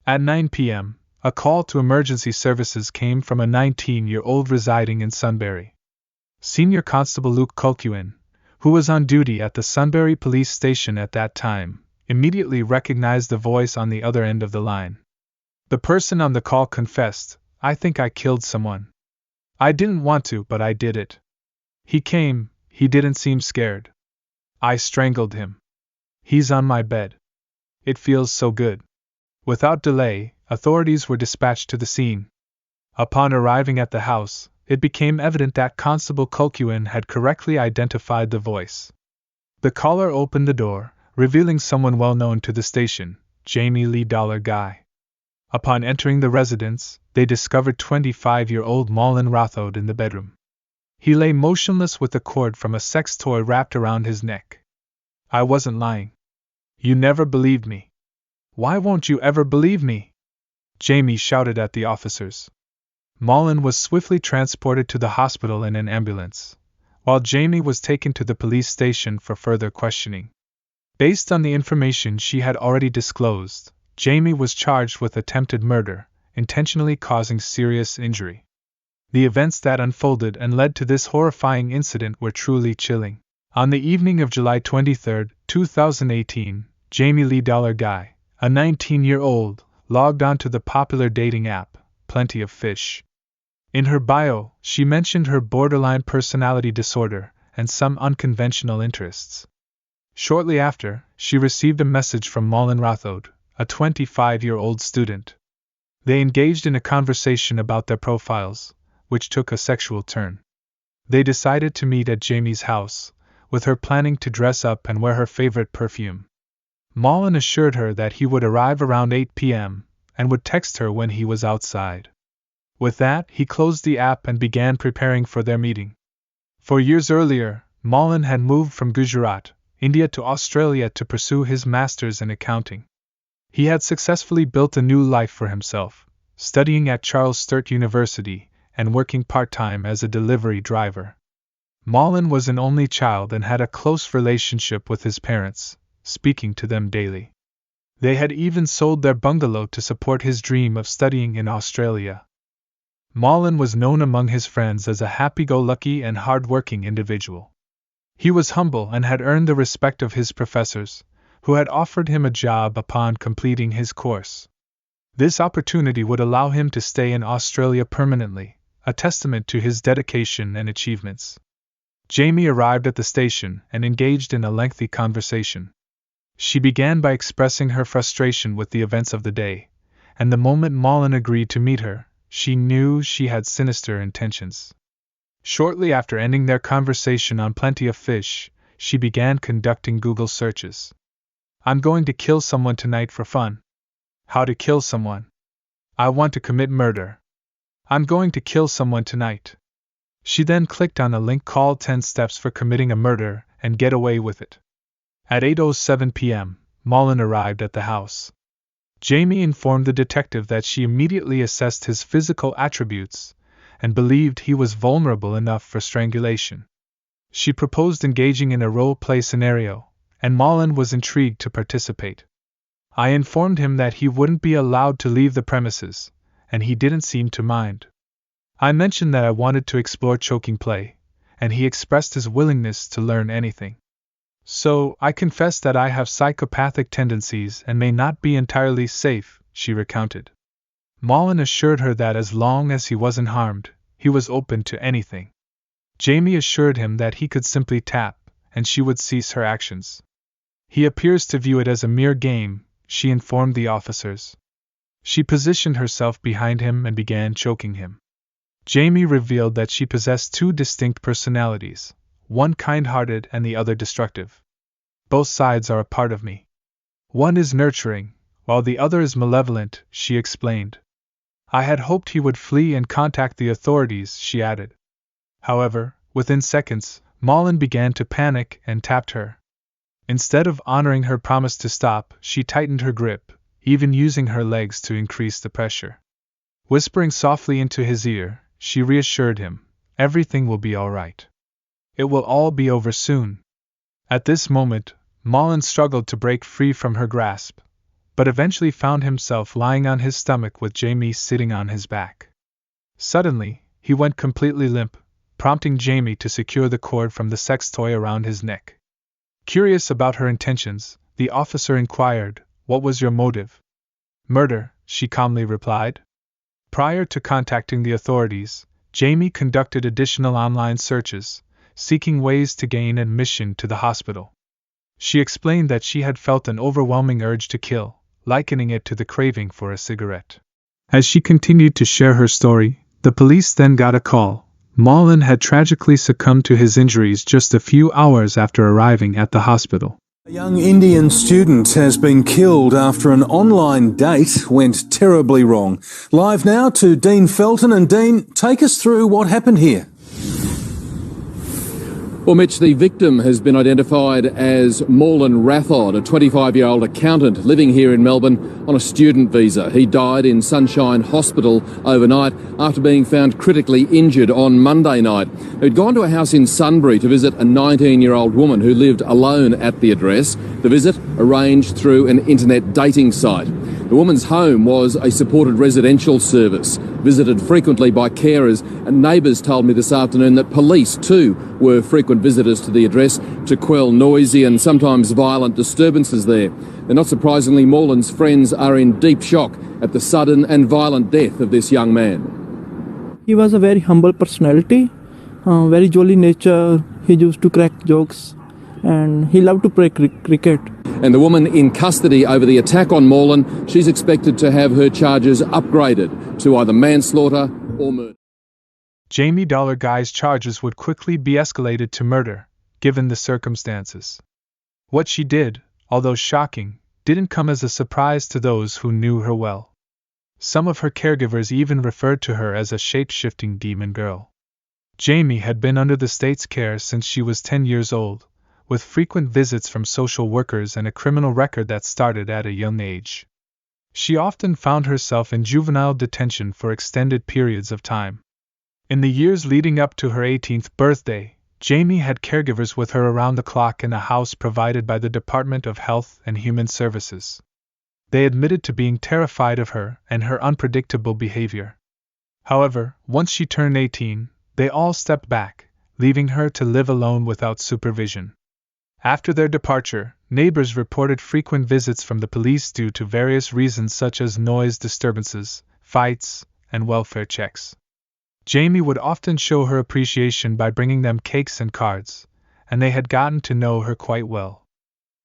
At 9 p.m., a call to emergency services came from a 19-year-old residing in Sunbury. Senior Constable Luke Colquhoun, who was on duty at the Sunbury police station at that time, immediately recognized the voice on the other end of the line. The person on the call confessed, "I think I killed someone. I didn't want to, but I did it. He came, he didn't seem scared. I strangled him. He's on my bed. It feels so good." Without delay, authorities were dispatched to the scene. Upon arriving at the house, it became evident that Constable Colquhoun had correctly identified the voice. The caller opened the door, revealing someone well known to the station, Jamie Lee Dolheguy. Upon entering the residence, they discovered 25-year-old Malin Rothode in the bedroom. He lay motionless with a cord from a sex toy wrapped around his neck. "I wasn't lying. You never believed me. Why won't you ever believe me?" Jamie shouted at the officers. Malin was swiftly transported to the hospital in an ambulance, while Jamie was taken to the police station for further questioning. Based on the information she had already disclosed, Jamie was charged with attempted murder, intentionally causing serious injury. The events that unfolded and led to this horrifying incident were truly chilling. On the evening of July 23, 2018, Jamie Lee Dolheguy, a 19-year-old, logged onto the popular dating app, Plenty of Fish. In her bio, she mentioned her borderline personality disorder and some unconventional interests. Shortly after, she received a message from Malin Rothode, a 25-year-old student. They engaged in a conversation about their profiles, which took a sexual turn. They decided to meet at Jamie's house, with her planning to dress up and wear her favorite perfume. Malin assured her that he would arrive around 8 p.m. and would text her when he was outside. With that, he closed the app and began preparing for their meeting. 4 years earlier, Malin had moved from Gujarat, India to Australia to pursue his master's in accounting. He had successfully built a new life for himself, studying at Charles Sturt University and working part-time as a delivery driver. Malin was an only child and had a close relationship with his parents, speaking to them daily. They had even sold their bungalow to support his dream of studying in Australia. Malin was known among his friends as a happy-go-lucky and hard-working individual. He was humble and had earned the respect of his professors, who had offered him a job upon completing his course. This opportunity would allow him to stay in Australia permanently, a testament to his dedication and achievements. Jamie arrived at the station and engaged in a lengthy conversation. She began by expressing her frustration with the events of the day, and the moment Malin agreed to meet her, she knew she had sinister intentions. Shortly after ending their conversation on Plenty of Fish, she began conducting Google searches. "I'm going to kill someone tonight for fun. How to kill someone. I want to commit murder. I'm going to kill someone tonight." She then clicked on a link called 10 Steps for Committing a Murder and Get Away with It. At 8:07 p.m., Malin arrived at the house. Jamie informed the detective that she immediately assessed his physical attributes and believed he was vulnerable enough for strangulation. She proposed engaging in a role-play scenario, and Malin was intrigued to participate. I informed him that he wouldn't be allowed to leave the premises, and he didn't seem to mind. I mentioned that I wanted to explore choking play, and he expressed his willingness to learn anything. "So, I confess that I have psychopathic tendencies and may not be entirely safe," she recounted. Malin assured her that as long as he wasn't harmed, he was open to anything. Jamie assured him that he could simply tap, and she would cease her actions. "He appears to view it as a mere game," she informed the officers. She positioned herself behind him and began choking him. Jamie revealed that she possessed two distinct personalities, one kind-hearted and the other destructive. "Both sides are a part of me. One is nurturing, while the other is malevolent," she explained. "I had hoped he would flee and contact the authorities," she added. However, within seconds, Malin began to panic and tapped her. Instead of honoring her promise to stop, she tightened her grip, even using her legs to increase the pressure. Whispering softly into his ear, she reassured him, "Everything will be all right. It will all be over soon." At this moment, Malin struggled to break free from her grasp, but eventually found himself lying on his stomach with Jamie sitting on his back. Suddenly, he went completely limp, prompting Jamie to secure the cord from the sex toy around his neck. Curious about her intentions, the officer inquired, "What was your motive?" "Murder," she calmly replied. Prior to contacting the authorities, Jamie conducted additional online searches, seeking ways to gain admission to the hospital. She explained that she had felt an overwhelming urge to kill, likening it to the craving for a cigarette. As she continued to share her story, the police then got a call. Mullen had tragically succumbed to his injuries just a few hours after arriving at the hospital. A young Indian student has been killed after an online date went terribly wrong. Live now to Dean Felton. And Dean, take us through what happened here. Well, Mitch, the victim has been identified as Morlan Rathod, a 25-year-old accountant living here in Melbourne on a student visa. He died in Sunshine Hospital overnight after being found critically injured on Monday night. He'd gone to a house in Sunbury to visit a 19-year-old woman who lived alone at the address. The visit arranged through an internet dating site. The woman's home was a supported residential service, visited frequently by carers, and neighbours told me this afternoon that police too were frequent visitors to the address to quell noisy and sometimes violent disturbances there. And not surprisingly, Morlan's friends are in deep shock at the sudden and violent death of this young man. He was a very humble personality, very jolly nature. He used to crack jokes and he loved to play cricket. And the woman in custody over the attack on Morlan, she's expected to have her charges upgraded to either manslaughter or murder. Jamie Dolheguy's charges would quickly be escalated to murder, given the circumstances. What she did, although shocking, didn't come as a surprise to those who knew her well. Some of her caregivers even referred to her as a shape-shifting demon girl. Jamie had been under the state's care since she was 10 years old, with frequent visits from social workers and a criminal record that started at a young age. She often found herself in juvenile detention for extended periods of time. In the years leading up to her 18th birthday, Jamie had caregivers with her around the clock in a house provided by the Department of Health and Human Services. They admitted to being terrified of her and her unpredictable behavior. However, once she turned 18, they all stepped back, leaving her to live alone without supervision. After their departure, neighbors reported frequent visits from the police due to various reasons such as noise disturbances, fights, and welfare checks. Jamie would often show her appreciation by bringing them cakes and cards, and they had gotten to know her quite well.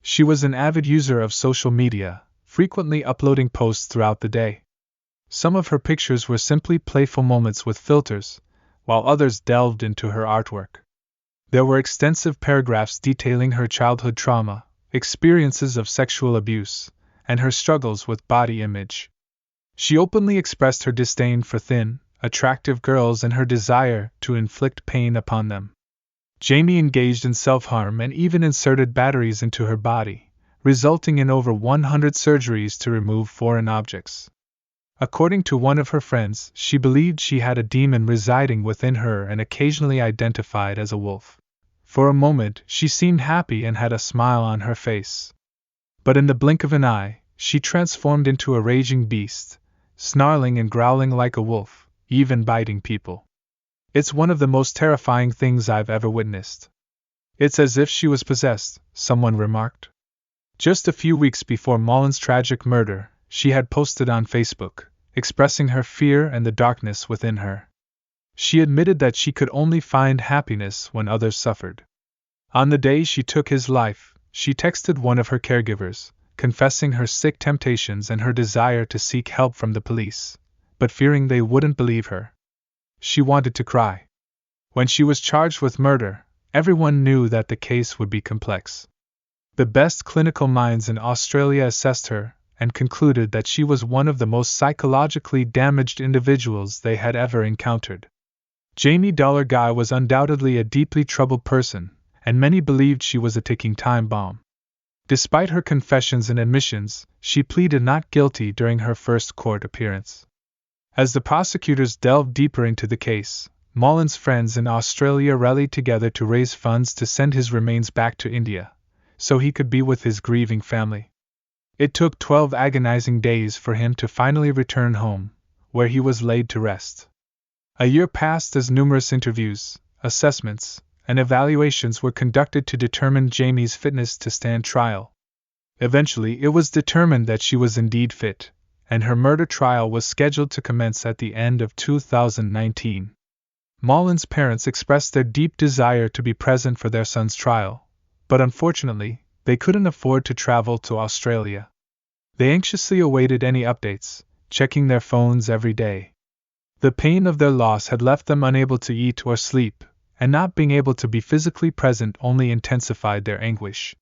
She was an avid user of social media, frequently uploading posts throughout the day. Some of her pictures were simply playful moments with filters, while others delved into her artwork. There were extensive paragraphs detailing her childhood trauma, experiences of sexual abuse, and her struggles with body image. She openly expressed her disdain for thin, attractive girls and her desire to inflict pain upon them. Jamie engaged in self-harm and even inserted batteries into her body, resulting in over 100 surgeries to remove foreign objects. According to one of her friends, she believed she had a demon residing within her and occasionally identified as a wolf. For a moment, she seemed happy and had a smile on her face. But in the blink of an eye, she transformed into a raging beast, snarling and growling like a wolf, even biting people. "It's one of the most terrifying things I've ever witnessed. It's as if she was possessed," someone remarked. Just a few weeks before Mullen's tragic murder, she had posted on Facebook, expressing her fear and the darkness within her. She admitted that she could only find happiness when others suffered. On the day she took his life, she texted one of her caregivers, confessing her sick temptations and her desire to seek help from the police, but fearing they wouldn't believe her. She wanted to cry. When she was charged with murder, everyone knew that the case would be complex. The best clinical minds in Australia assessed her and concluded that she was one of the most psychologically damaged individuals they had ever encountered. Jamie Dolheguy was undoubtedly a deeply troubled person, and many believed she was a ticking time bomb. Despite her confessions and admissions, she pleaded not guilty during her first court appearance. As the prosecutors delved deeper into the case, Mullen's friends in Australia rallied together to raise funds to send his remains back to India, so he could be with his grieving family. It took 12 agonizing days for him to finally return home, where he was laid to rest. A year passed as numerous interviews, assessments, and evaluations were conducted to determine Jamie's fitness to stand trial. Eventually, it was determined that she was indeed fit, and her murder trial was scheduled to commence at the end of 2019. Mullen's parents expressed their deep desire to be present for their son's trial, but unfortunately, they couldn't afford to travel to Australia. They anxiously awaited any updates, checking their phones every day. The pain of their loss had left them unable to eat or sleep, and not being able to be physically present only intensified their anguish.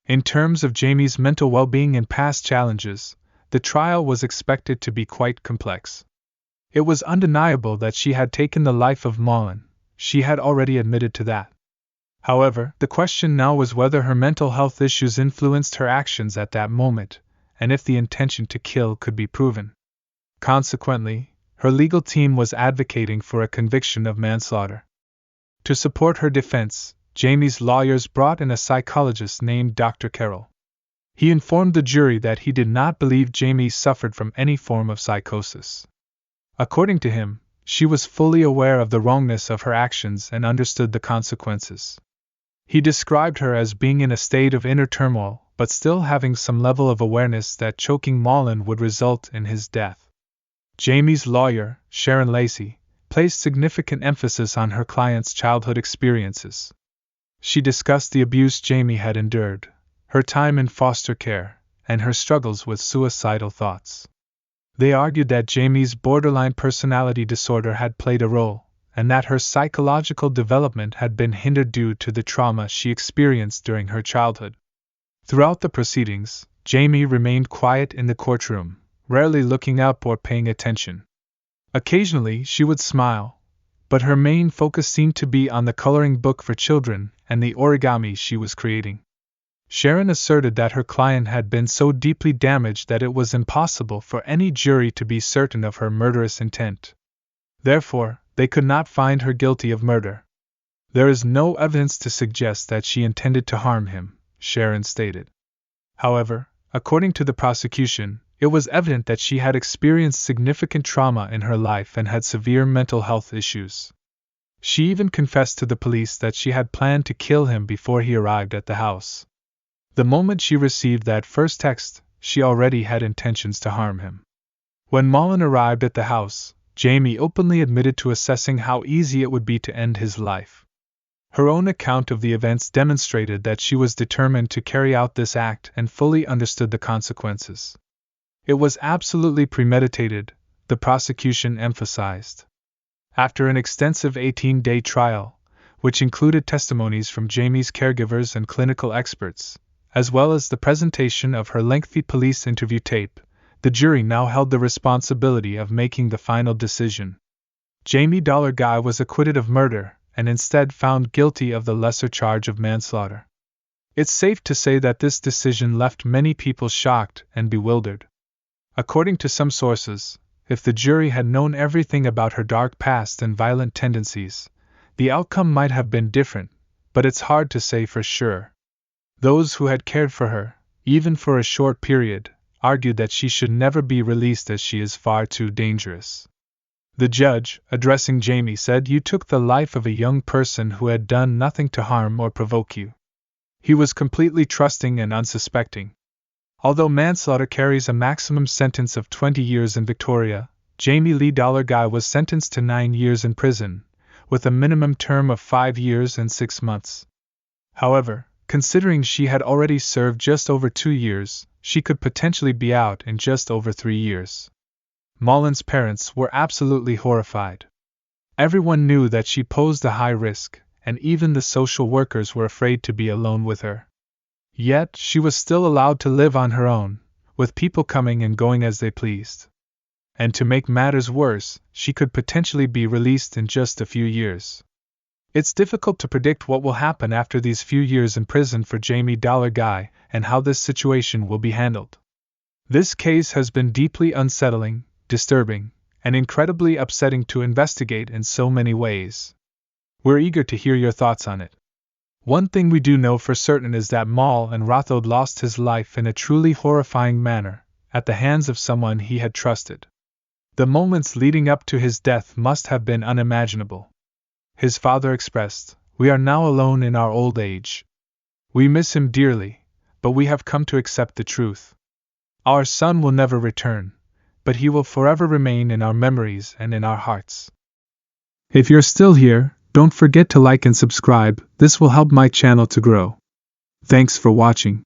In terms of Jamie's mental well-being and past challenges, the trial was expected to be quite complex. It was undeniable that she had taken the life of Mullen. She had already admitted to that. However, the question now was whether her mental health issues influenced her actions at that moment, and if the intention to kill could be proven. Consequently, her legal team was advocating for a conviction of manslaughter. To support her defense, Jamie's lawyers brought in a psychologist named Dr. Carroll. He informed the jury that he did not believe Jamie suffered from any form of psychosis. According to him, she was fully aware of the wrongness of her actions and understood the consequences. He described her as being in a state of inner turmoil, but still having some level of awareness that choking Mullen would result in his death. Jamie's lawyer, Sharon Lacey, placed significant emphasis on her client's childhood experiences. She discussed the abuse Jamie had endured, her time in foster care, and her struggles with suicidal thoughts. They argued that Jamie's borderline personality disorder had played a role, and that her psychological development had been hindered due to the trauma she experienced during her childhood. Throughout the proceedings, Jamie remained quiet in the courtroom, rarely looking up or paying attention. Occasionally she would smile, but her main focus seemed to be on the coloring book for children and the origami she was creating. Sharon asserted that her client had been so deeply damaged that it was impossible for any jury to be certain of her murderous intent. Therefore, they could not find her guilty of murder. There is no evidence to suggest that she intended to harm him, Sharon stated. However, according to the prosecution, it was evident that she had experienced significant trauma in her life and had severe mental health issues. She even confessed to the police that she had planned to kill him before he arrived at the house. The moment she received that first text, she already had intentions to harm him. When Mullen arrived at the house, Jamie openly admitted to assessing how easy it would be to end his life. Her own account of the events demonstrated that she was determined to carry out this act and fully understood the consequences. It was absolutely premeditated, the prosecution emphasized. After an extensive 18-day trial, which included testimonies from Jamie's caregivers and clinical experts, as well as the presentation of her lengthy police interview tape, the jury now held the responsibility of making the final decision. Jamie Dolheguy was acquitted of murder and instead found guilty of the lesser charge of manslaughter. It's safe to say that this decision left many people shocked and bewildered. According to some sources, if the jury had known everything about her dark past and violent tendencies, the outcome might have been different, but it's hard to say for sure. Those who had cared for her, even for a short period, argued that she should never be released as she is far too dangerous. The judge, addressing Jamie, said, "You took the life of a young person who had done nothing to harm or provoke you." He was completely trusting and unsuspecting. Although manslaughter carries a maximum sentence of 20 years in Victoria, Jamie Lee Dolheguy was sentenced to 9 years in prison, with a minimum term of 5 years and 6 months. However, considering she had already served just over 2 years, she could potentially be out in just over 3 years. Mullen's parents were absolutely horrified. Everyone knew that she posed a high risk, and even the social workers were afraid to be alone with her. Yet, she was still allowed to live on her own, with people coming and going as they pleased. And to make matters worse, she could potentially be released in just a few years. It's difficult to predict what will happen after these few years in prison for Jamie Dolheguy and how this situation will be handled. This case has been deeply unsettling, disturbing, and incredibly upsetting to investigate in so many ways. We're eager to hear your thoughts on it. One thing we do know for certain is that Maul and Rothod lost his life in a truly horrifying manner, at the hands of someone he had trusted. The moments leading up to his death must have been unimaginable. His father expressed, "We are now alone in our old age. We miss him dearly, but we have come to accept the truth. Our son will never return, but he will forever remain in our memories and in our hearts." If you're still here, don't forget to like and subscribe, this will help my channel to grow. Thanks for watching.